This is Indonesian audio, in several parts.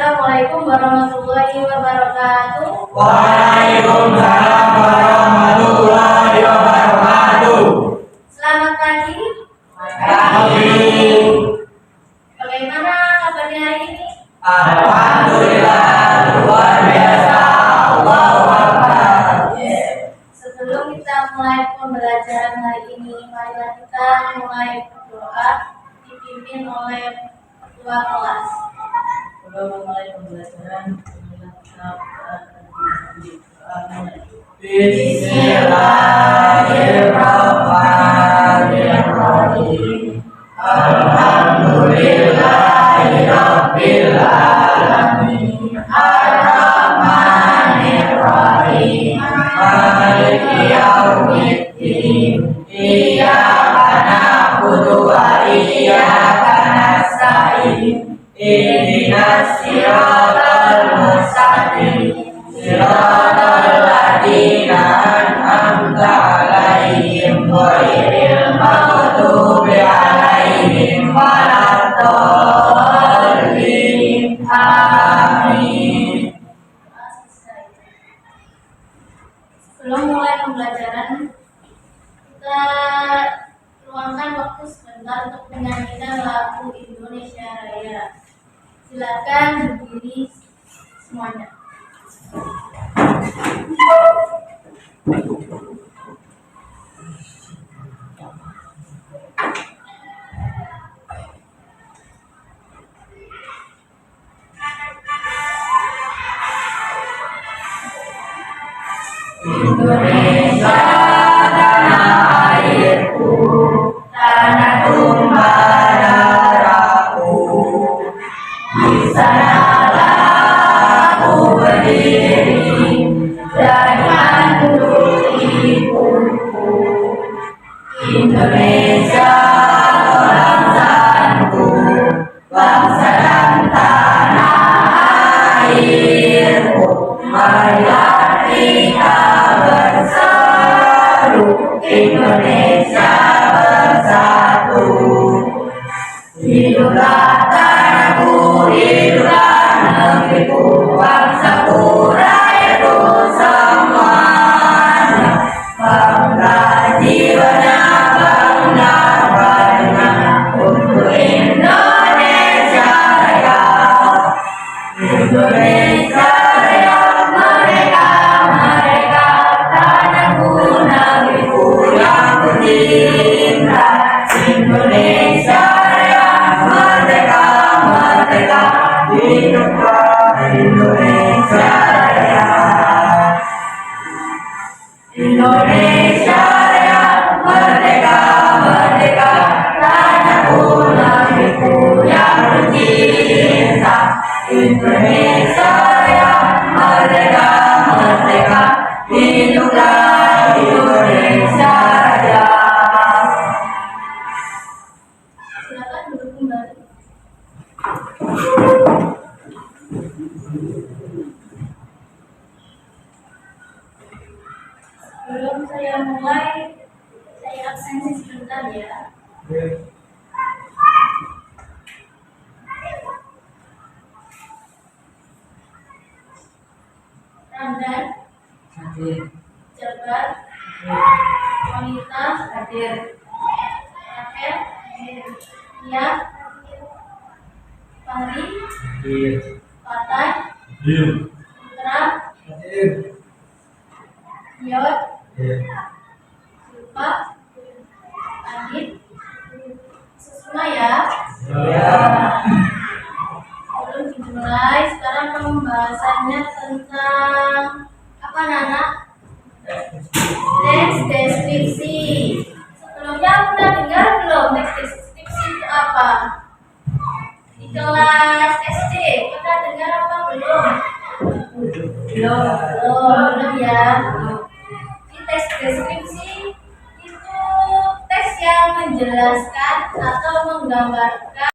Assalamualaikum warahmatullahi wabarakatuh. Waalaikumsalam warahmatullahi wabarakatuh. Selamat pagi. Pagi. Bagaimana kabarnya hari ini? Alhamdulillah luar biasa. Allahu Akbar. Sebelum kita mulai pembelajaran hari ini, marilah kita mulai berdoa dipimpin oleh ketua kelas. Sebelum memulai pembelajaran, kita Bismillahirrahmanirrahim. Alhamdulillahirabbil alamin. Arrahmanirrahim. Maliki yaumiddin. Iyyaka na'budu wa iyyaka nasta'in. Ihdinas siratal mustaqim. Siratal ladzina an'amta 'alaihim ghairil maghdubi 'alaihim waladdallin. Amin. Sebelum mulai pembelajaran, kita luangkan waktu sebentar untuk menyanyikan lagu Indonesia Raya. Silakan berdiri semuanya. Indonesia tanah airku, tanah tumpah darahku. Di sanalah aku berdiri dan mengandung ibuku. Indonesia bangsaku, bangsa dan tanah airku. Marilah kita bersatu, Indonesia bersatu. Hiduplah tanahku, hiduplah negeriku, bangsaku, rakyatku semuanya. Bangga jiwanya, bangga badannya untuk Indonesia Raya. Indonesia Raya, merdeka, merdeka, tanahku, negeriku yang kucinta. Indonesia Raya, merdeka, merdeka, hiduplah Indonesia Raya. Indonesia Raya, merdeka, merdeka, tanahku, negeriku yang kucinta. Indonesia Raya, merdeka, merdeka, hiduplah Indonesia Raya. Silakan duduk kembali. Sebelum saya mulai, saya absensi sebentar ya. Ramdan, hadir. Jabar, Wanita, Hadir. Rakel, Nia, Fahri, Hadir. Fatai, Hadir. Putra, Hadir. Yod, Hadir. Silva, Adit, semua ya. Ya. Sebelum dimulai, sekarang pembahasannya tentang apa Nana? Teks deskripsi. Sebelumnya pernah dengar belum teks deskripsi itu apa? Di kelas SD pernah dengar apa belum? Belum ya. Di teks deskripsi itu teks yang menjelaskan atau menggambarkan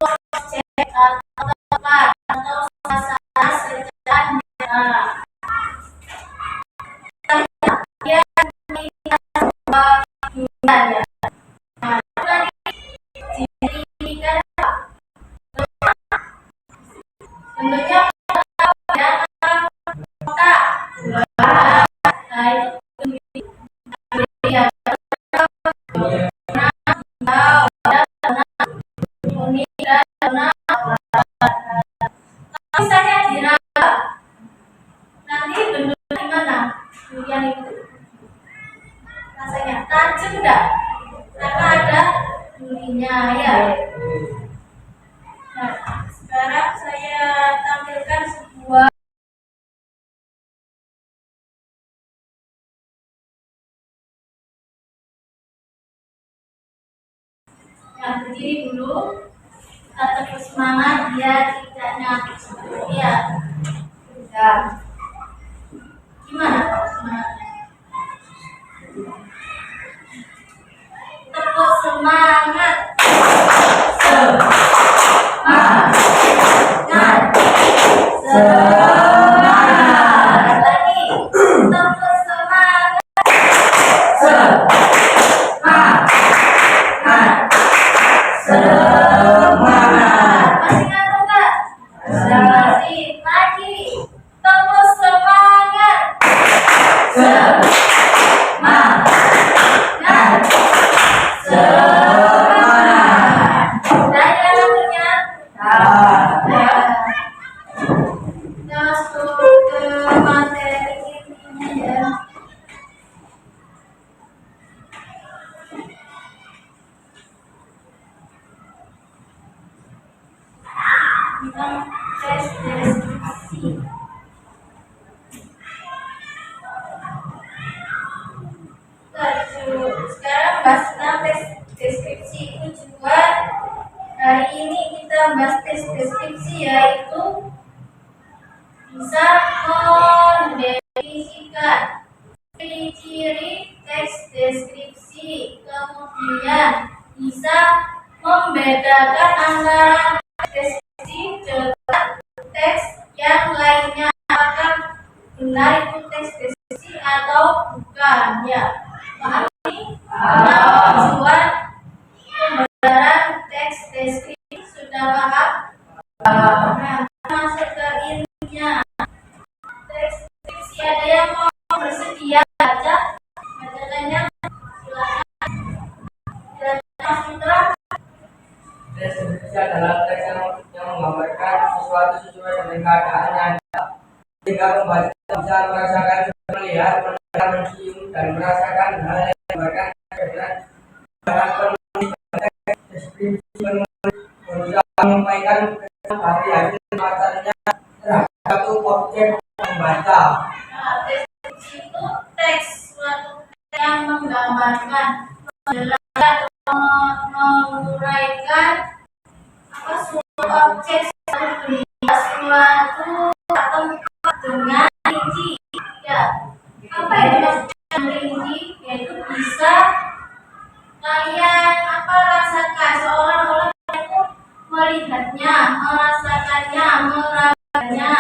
objek atau tempat atau suasana secara nyata. Yang kita sebuah dunia ya. Nah, tadi dirikan tajam enggak? Karena ada durinya ya. Nah, sekarang saya tampilkan sebuah yang berdiri dulu. Kita terus semangat biar tidak nyamuk ya. Ya. Gimana Pak semangatnya? Terus semangat. Semangat. Lagi. Terus semangat. Masih ngantuk nggak? Masih. Lagi. Terus semangat. Udah ya waktunya? Ya. Kita masuk ke materi ini ya. Tentang tes deskripsi. Sekarang bahas tentang tes deskripsi tujuan. Hari ini kita bahas tes deskripsi yaitu bisa mendefinisikan ciri-ciri teks deskripsi, kemudian bisa membedakan antara deskripsi dengan teks yang lainnya, apakah benar itu teks deskripsi atau bukan ya. Paham ini? Tujuan pembenaran teks deskripsi sudah paham? Nah, masuk ke intinya. Teks deskripsi ada yang mau bersedia baca? Bacaannya silakan. Mas Indra. Deskripsi adalah teks yang menggambarkan sesuatu sesuai dengan keadaannya, sehingga pembaca bisa merasakan, melihat, mendengar, mencium, dan merasakan hal yang digambarkan dengan penulis. Deskripsi berusaha menyampaikan hati hasil matanya terhadap satu objek membaca. Nah, deskripsi itu teks suatu yang menggambarkan, menjelaskan, menguraikan apa suatu objek, suatu benda, suatu tempat dengan rinci. Ya, apa itu maksudnya rinci? Yaitu bisa kalian apa rasakan, seolah-olah itu melihatnya, merasakannya, merabanya,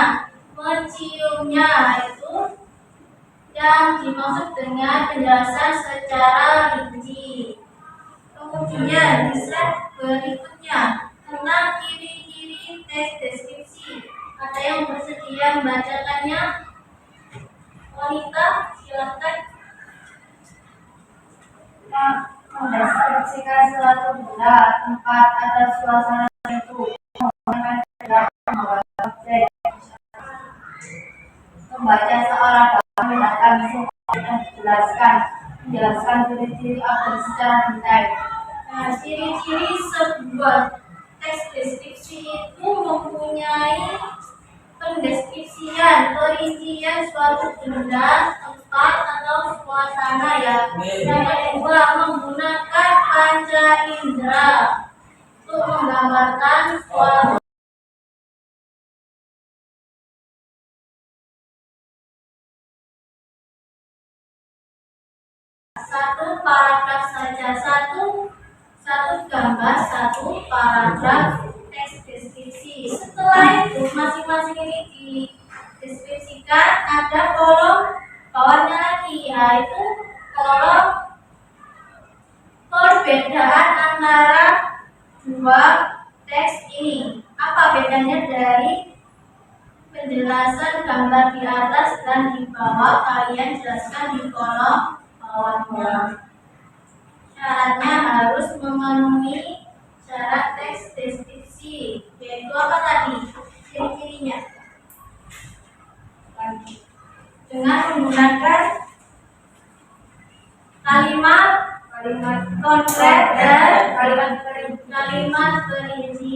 menciumnya, itu yang dimaksud dengan penjelasan secara rinci. Kemudian di slide berikutnya tentang ciri-ciri teks deskripsi. Ada yang bersedia membacakannya? Wanita, silakan. Mendeskripsikan suatu benda, tempat, atau suasana tertentu menggunakan beberapa objek. Membaca seorang dapat membedakan dan menjelaskan ciri-ciri objek secara detail. Nah, ciri-ciri sebuah teks deskripsi itu mempunyai pendeskripsian, perincian suatu benda, tempat, atau suasana ya. Yang kedua, menggunakan panca indera untuk menggambarkan suatu satu paragraf saja, satu gambar, satu paragraf teks deskripsi. Setelah itu masing-masing ini dideskripsikan, ada kolom bawahnya lagi, yaitu kolom perbedaan antara dua teks ini. Apa bedanya dari penjelasan gambar di atas dan di bawah? Kalian jelaskan di kolom bawahnya. Syaratnya harus memenuhi syarat teks deskripsi, yaitu apa tadi? Ciri-cirinya dengan menggunakan kalimat kalimat konkret dan kalimat perinci. kalimat perinci.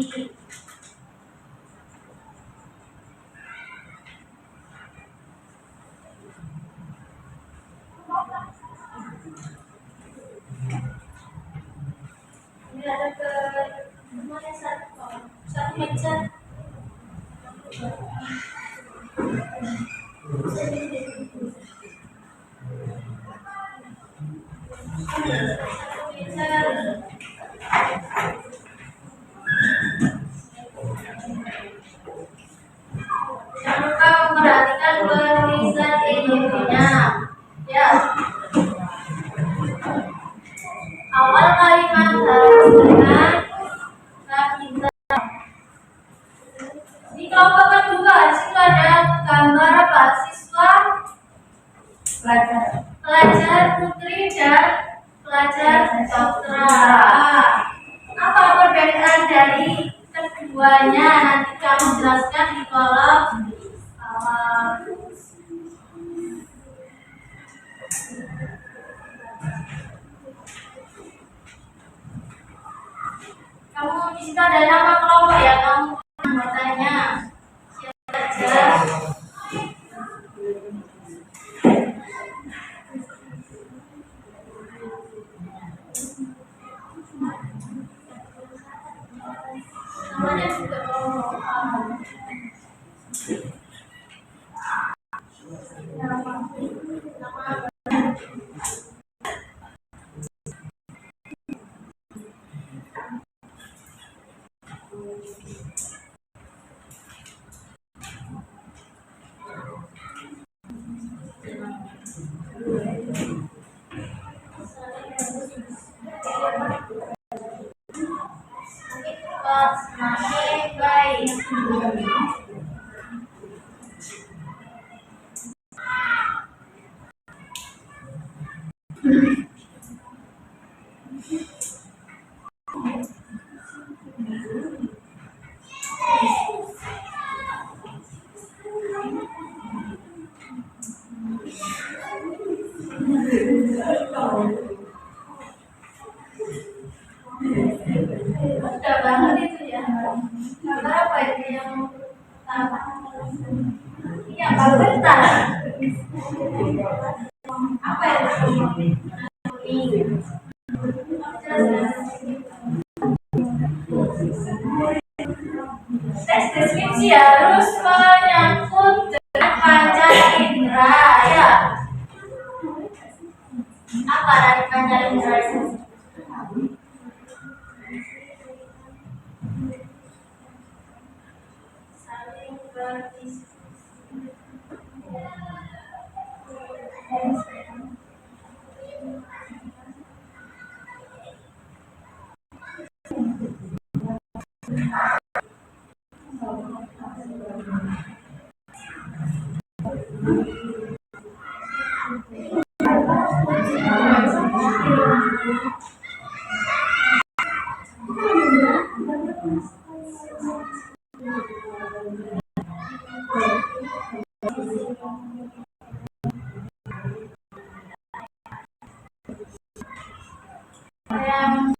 Ini ada ke semuanya satu meja. Jangan lupa memperhatikan penulisan ininya. Ya. Awal kalimat harus dengan kapital. Di kelompok kedua, di situ ada gambar apa? Siswa, Pelajar. pelajar putri dan pelajar putra. Apa perbedaan dari keduanya? Nanti kamu jelaskan di kolom awal. Kamu di situ ada nama kelompok ya, kamu anggotanya siapa saja. Namanya juga kelompok. Nama semakin baik. Mudah banget itu ya. Gambar apa itu yang pertama? Iya, bentar. Apa itu? Teks deskripsi harus menyangkut dengan panca indera ya. Apa dari panca indera itu? Saling berdiskusi. Yang